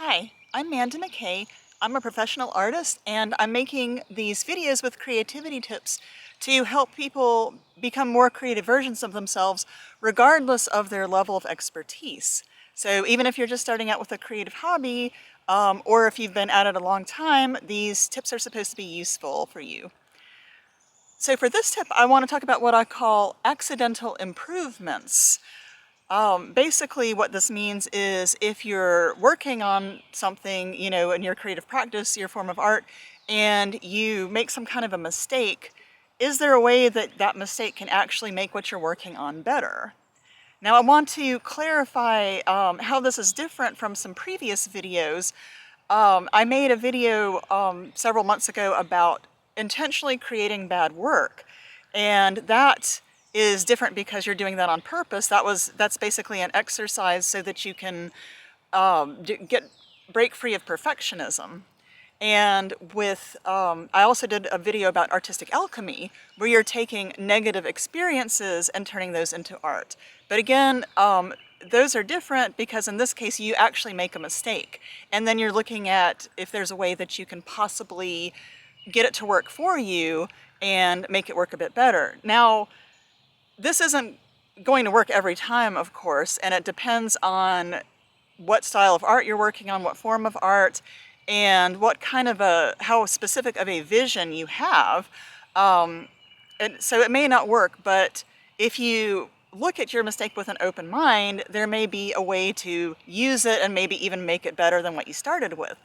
Hi, I'm Amanda McKay. I'm a professional artist and I'm making these videos with creativity tips to help people become more creative versions of themselves regardless of their level of expertise. So even if you're just starting out with a creative hobby, or if you've been at it a long time, these tips are supposed to be useful for you. So for this tip, I want to talk about what I call accidental improvements. Basically what this means is if you're working on something, in your creative practice, your form of art, and you make some kind of a mistake, is there a way that that mistake can actually make what you're working on better? Now I want to clarify how this is different from some previous videos. I made a video several months ago about intentionally creating bad work, and that is different because you're doing that on purpose. That's basically an exercise so that you can break free of perfectionism. And I also did a video about artistic alchemy, where you're taking negative experiences and turning those into art. But again, those are different because in this case you actually make a mistake, and then you're looking at if there's a way that you can possibly get it to work for you and make it work a bit better. Now, this isn't going to work every time, of course, and it depends on what style of art you're working on, what form of art, and what kind of how specific of a vision you have. And so it may not work, but if you look at your mistake with an open mind, there may be a way to use it and maybe even make it better than what you started with.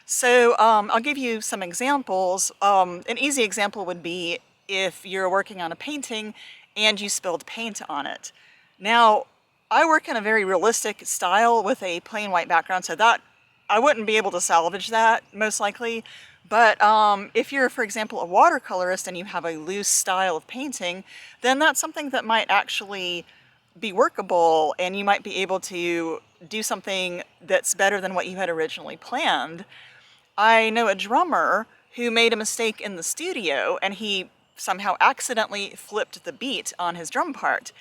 So I'll give you some examples. An easy example would be if you're working on a painting and you spilled paint on it. Now, I work in a very realistic style with a plain white background, so that I wouldn't be able to salvage that, most likely. But if you're, for example, a watercolorist and you have a loose style of painting, then that's something that might actually be workable, and you might be able to do something that's better than what you had originally planned. I know a drummer who made a mistake in the studio, and he somehow accidentally flipped the beat on his drum part.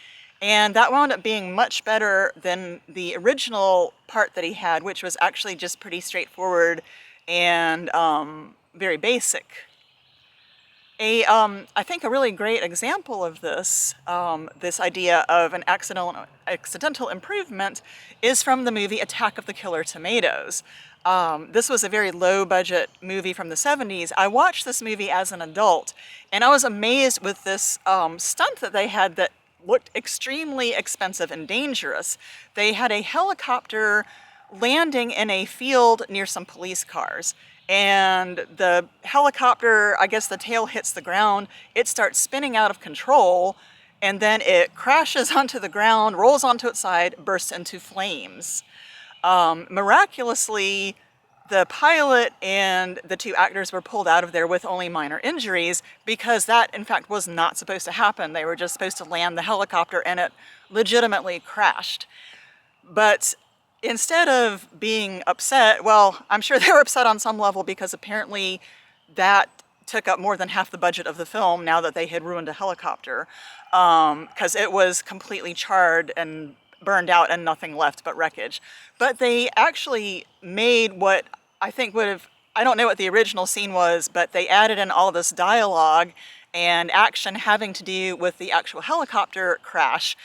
And that wound up being much better than the original part that he had, which was actually just pretty straightforward and very basic. I think a really great example of this, this idea of an accidental improvement, is from the movie Attack of the Killer Tomatoes. This was a very low-budget movie from the 70s. I watched this movie as an adult, and I was amazed with this stunt that they had that looked extremely expensive and dangerous. They had a helicopter landing in a field near some police cars. And the helicopter, I guess the tail hits the ground, it starts spinning out of control, and then it crashes onto the ground, rolls onto its side, bursts into flames. Miraculously, the pilot and the two actors were pulled out of there with only minor injuries, because that, in fact, was not supposed to happen. They were just supposed to land the helicopter, and it legitimately crashed. But instead of being upset, well, I'm sure they were upset on some level, because apparently that took up more than half the budget of the film now that they had ruined a helicopter, because it was completely charred and burned out and nothing left but wreckage. But they actually made what I think would have, I don't know what the original scene was, but they added in all this dialogue and action having to do with the actual helicopter crash,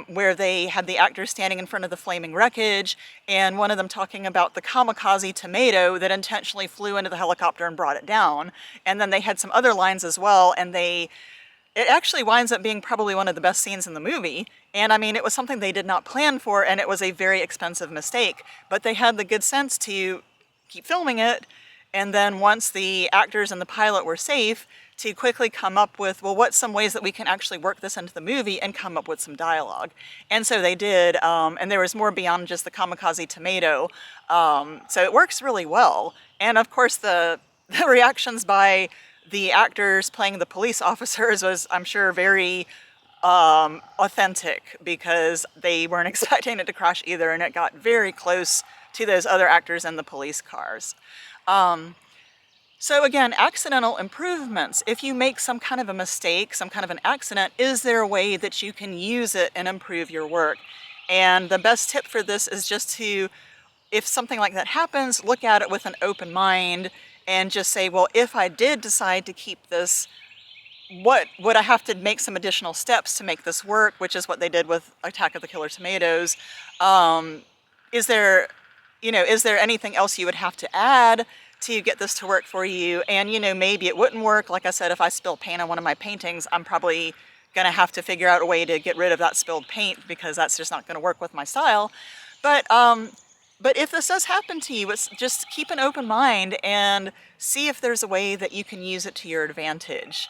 where they had the actors standing in front of the flaming wreckage, and one of them talking about the kamikaze tomato that intentionally flew into the helicopter and brought it down. And then they had some other lines as well, and it actually winds up being probably one of the best scenes in the movie. And I mean, it was something they did not plan for, and it was a very expensive mistake. But they had the good sense to keep filming it, and then once the actors and the pilot were safe, to quickly come up with, well, what's some ways that we can actually work this into the movie and come up with some dialogue. And so they did, and there was more beyond just the kamikaze tomato. So it works really well. And of course, the reactions by the actors playing the police officers was, I'm sure, very authentic, because they weren't expecting it to crash either, and it got very close to those other actors in the police cars. So again, accidental improvements. If you make some kind of a mistake, some kind of an accident, is there a way that you can use it and improve your work? And the best tip for this is just to if something like that happens, look at it with an open mind and just say, well, if I did decide to keep this, what would I have to make some additional steps to make this work, which is what they did with Attack of the Killer Tomatoes. Is there, is there anything else you would have to add to get this to work for you? And, maybe it wouldn't work. Like I said, if I spill paint on one of my paintings, I'm probably gonna have to figure out a way to get rid of that spilled paint because that's just not gonna work with my style. But if this does happen to you, it's just keep an open mind and see if there's a way that you can use it to your advantage.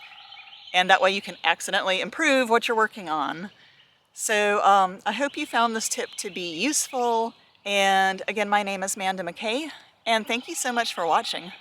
And that way you can accidentally improve what you're working on. So I hope you found this tip to be useful. And again, my name is Manda McKay, and thank you so much for watching.